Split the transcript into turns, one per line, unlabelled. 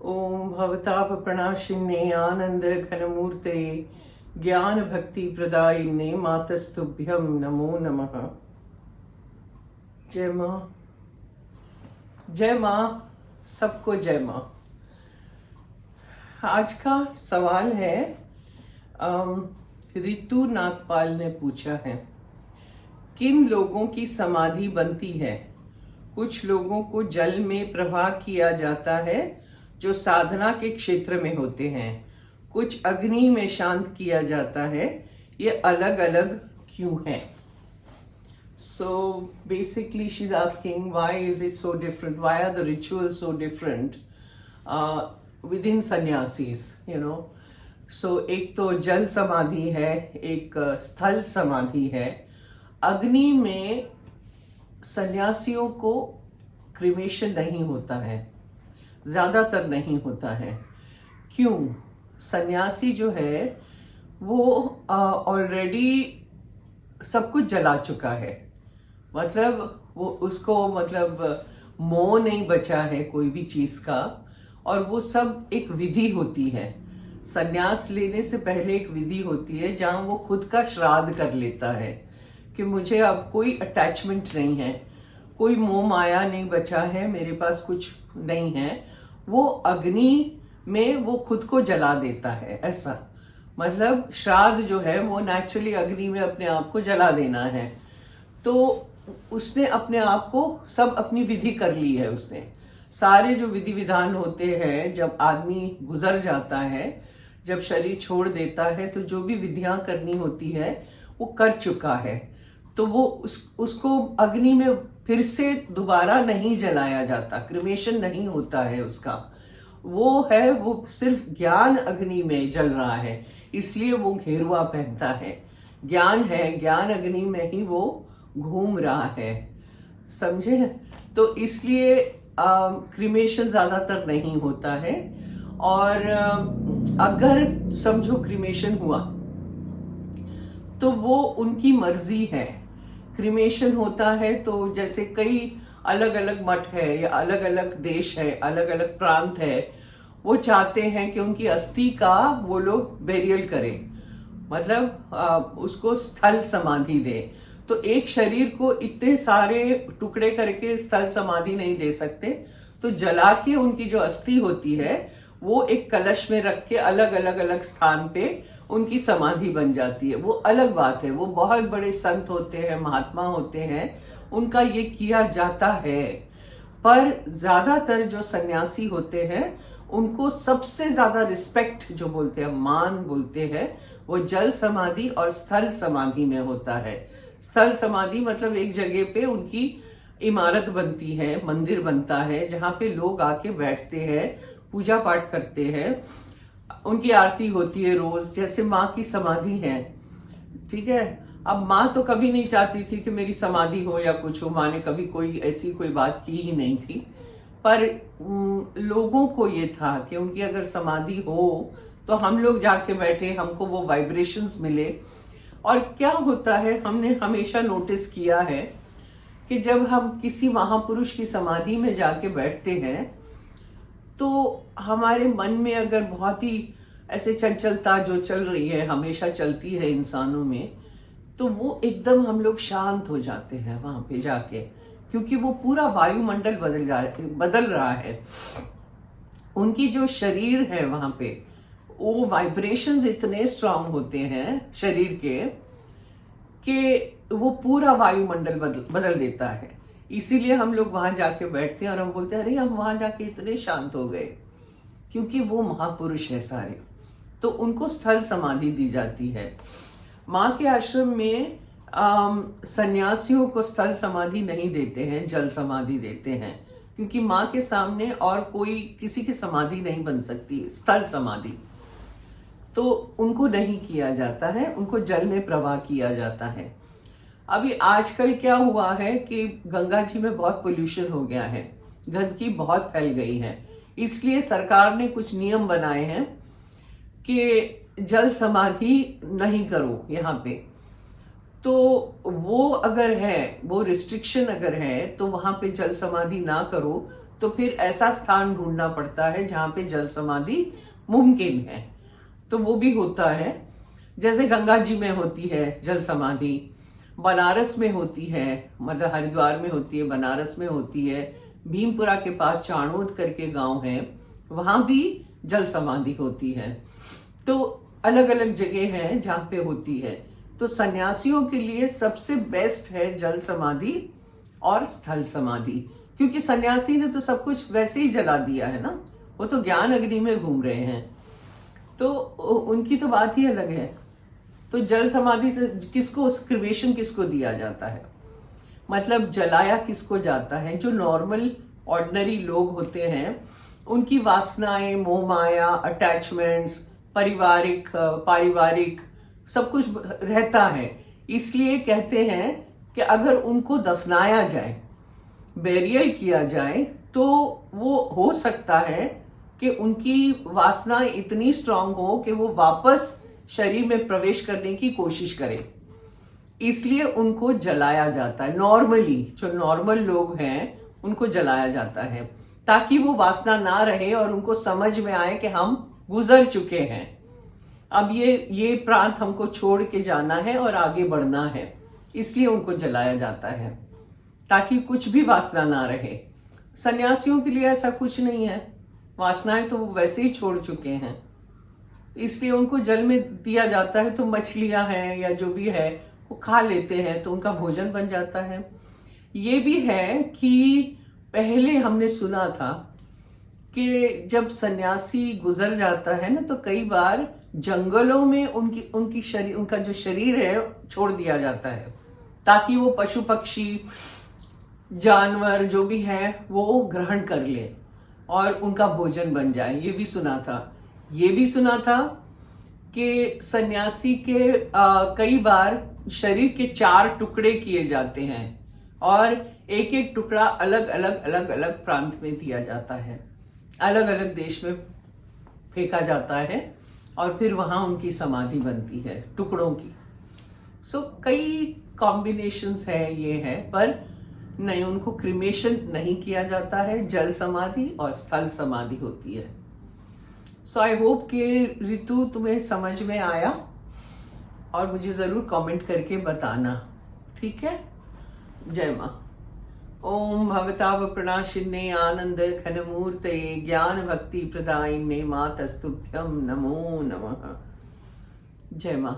ओम भवताप प्रणाशिन्ने आनंद घनमूर्ते ज्ञान भक्ति प्रदायिन्ने मातस्तुभ्यं नमो नमः। जय माँ, जय माँ, सबको जय माँ। आज का सवाल है, रितु नागपाल ने पूछा है, किन लोगों की समाधि बनती है? कुछ लोगों को जल में प्रवाह किया जाता है जो साधना के क्षेत्र में होते हैं, कुछ अग्नि में शांत किया जाता है, ये अलग अलग क्यों है? So basically she's asking, why is it so different? Why are the rituals so different within sannyasis, you know? So एक तो जल समाधि है, एक स्थल समाधि है। अग्नि में सन्यासियों को क्रिमेशन नहीं होता है, ज्यादातर नहीं होता है। क्यों? सन्यासी जो है वो ऑलरेडी सब कुछ जला चुका है, मतलब वो उसको मोह नहीं बचा है कोई भी चीज का, और वो सब एक विधि होती है। सन्यास लेने से पहले एक विधि होती है जहां वो खुद का श्राद्ध कर लेता है कि मुझे अब कोई अटैचमेंट नहीं है, कोई मोह माया नहीं बचा है, मेरे पास कुछ नहीं है। वो अग्नि में वो खुद को जला देता है, ऐसा मतलब श्राद्ध जो है वो नेचुरली अग्नि में अपने आप को जला देना है। तो उसने अपने आप को सब अपनी विधि कर ली है। उसने सारे जो विधि विधान होते हैं, जब आदमी गुजर जाता है, जब शरीर छोड़ देता है, तो जो भी विधियां करनी होती है वो कर चुका है। तो वो उसको अग्नि में फिर से दोबारा नहीं जलाया जाता, क्रिमेशन नहीं होता है उसका। वो सिर्फ ज्ञान अग्नि में जल रहा है, इसलिए वो घेरुआ पहनता है। ज्ञान है, ज्ञान अग्नि में ही वो घूम रहा है, समझे? तो इसलिए क्रिमेशन ज्यादातर नहीं होता है। और अगर समझो क्रिमेशन हुआ तो वो उनकी मर्जी है। क्रिमेशन होता है तो जैसे कई अलग अलग मठ है या अलग अलग देश है, अलग अलग प्रांत है, वो चाहते हैं कि उनकी अस्थि का वो लोग बेरियल करें, मतलब उसको स्थल समाधि दे। तो एक शरीर को इतने सारे टुकड़े करके स्थल समाधि नहीं दे सकते, तो जला के उनकी जो अस्थि होती है वो एक कलश में रख के अलग अलग अलग स्थान पे उनकी समाधि बन जाती है। वो अलग बात है, वो बहुत बड़े संत होते हैं, महात्मा होते हैं, उनका ये किया जाता है। पर ज्यादातर जो सन्यासी होते हैं उनको सबसे ज्यादा रिस्पेक्ट जो बोलते हैं, मान बोलते हैं, वो जल समाधि और स्थल समाधि में होता है। स्थल समाधि मतलब एक जगह पे उनकी इमारत बनती है, मंदिर बनता है, जहां पे लोग आके बैठते हैं, पूजा पाठ करते हैं, उनकी आरती होती है रोज। जैसे माँ की समाधि है, ठीक है। अब माँ तो कभी नहीं चाहती थी कि मेरी समाधि हो या कुछ हो, माँ ने कभी कोई ऐसी कोई बात की ही नहीं थी। पर लोगों को ये था कि उनकी अगर समाधि हो तो हम लोग जाके बैठे, हमको वो वाइब्रेशंस मिले। और क्या होता है, हमने हमेशा नोटिस किया है कि जब हम किसी महापुरुष की समाधि में जाके बैठते हैं तो हमारे मन में अगर बहुत ही ऐसे चंचलता जो चल रही है, हमेशा चलती है इंसानों में, तो वो एकदम हम लोग शांत हो जाते हैं वहां पे जाके, क्योंकि वो पूरा वायुमंडल बदल रहा है। उनकी जो शरीर है वहां पे, वो वाइब्रेशंस इतने स्ट्रांग होते हैं शरीर के कि वो पूरा वायुमंडल बदल देता है। इसीलिए हम लोग वहां जाके बैठते हैं और हम बोलते हैं, अरे हम वहां जाके इतने शांत हो गए, क्योंकि वो महापुरुष है सारे। तो उनको स्थल समाधि दी जाती है। माँ के आश्रम में सन्यासियों को स्थल समाधि नहीं देते हैं, जल समाधि देते हैं, क्योंकि माँ के सामने और कोई किसी की समाधि नहीं बन सकती, स्थल समाधि। तो उनको नहीं किया जाता है, उनको जल में प्रवाह किया जाता है। अभी आजकल क्या हुआ है कि गंगा जी में बहुत पोल्यूशन हो गया है, गंदगी बहुत फैल गई है, इसलिए सरकार ने कुछ नियम बनाए हैं कि जल समाधि नहीं करो यहाँ पे। तो वो अगर है, वो रिस्ट्रिक्शन अगर है, तो वहां पे जल समाधि ना करो तो फिर ऐसा स्थान ढूंढना पड़ता है जहां पे जल समाधि मुमकिन है। तो वो भी होता है, जैसे गंगा जी में होती है जल समाधि, बनारस में होती है, मतलब हरिद्वार में होती है, बनारस में होती है, भीमपुरा के पास चाणोद करके गांव है, वहां भी जल समाधि होती है। तो अलग अलग जगह है जहां पे होती है। तो सन्यासियों के लिए सबसे बेस्ट है जल समाधि और स्थल समाधि, क्योंकि सन्यासी ने तो सब कुछ वैसे ही जला दिया है ना, वो तो ज्ञान अग्नि में घूम रहे हैं, तो उनकी तो बात ही अलग है। तो जल समाधि से किसको क्रिमेशन किसको दिया जाता है, मतलब जलाया किसको जाता है? जो नॉर्मल ऑर्डिनरी लोग होते हैं, उनकी वासनाएं, मोह माया, अटैचमेंट्स, पारिवारिक सब कुछ रहता है। इसलिए कहते हैं कि अगर उनको दफनाया जाए, बेरियल किया जाए, तो वो हो सकता है कि उनकी वासनाएं इतनी स्ट्रांग हो कि वो वापस शरीर में प्रवेश करने की कोशिश करें। इसलिए उनको जलाया जाता है। नॉर्मली जो नॉर्मल लोग हैं उनको जलाया जाता है, ताकि वो वासना ना रहे और उनको समझ में आए कि हम गुजर चुके हैं, अब ये प्रांत हमको छोड़ के जाना है और आगे बढ़ना है। इसलिए उनको जलाया जाता है ताकि कुछ भी वासना ना रहे। सन्यासियों के लिए ऐसा कुछ नहीं है, वासनाएं तो वो वैसे ही छोड़ चुके हैं, इसलिए उनको जल में दिया जाता है। तो मछलियां हैं या जो भी है वो खा लेते हैं, तो उनका भोजन बन जाता है। ये भी है कि पहले हमने सुना था कि जब सन्यासी गुजर जाता है ना, तो कई बार जंगलों में उनका जो शरीर है छोड़ दिया जाता है, ताकि वो पशु पक्षी जानवर जो भी है वो ग्रहण कर ले और उनका भोजन बन जाए। ये भी सुना था। ये भी सुना था कि सन्यासी के कई बार शरीर के 4 टुकड़े किए जाते हैं और एक एक टुकड़ा अलग अलग प्रांत में दिया जाता है, अलग अलग देश में फेंका जाता है और फिर वहां उनकी समाधि बनती है टुकड़ों की। सो कई कॉम्बिनेशंस है, ये है, पर नहीं, उनको क्रिमेशन नहीं किया जाता है। जल समाधि और स्थल समाधि होती है। सो आई होप कि ऋतु तुम्हें समझ में आया, और मुझे जरूर कमेंट करके बताना, ठीक है? जय मां। ओम भवताव प्रणाशिन्ने आनंद घनमूर्ते ज्ञान भक्ति प्रदायिने मातस्तुभ्यं नमो नमः। जय मां।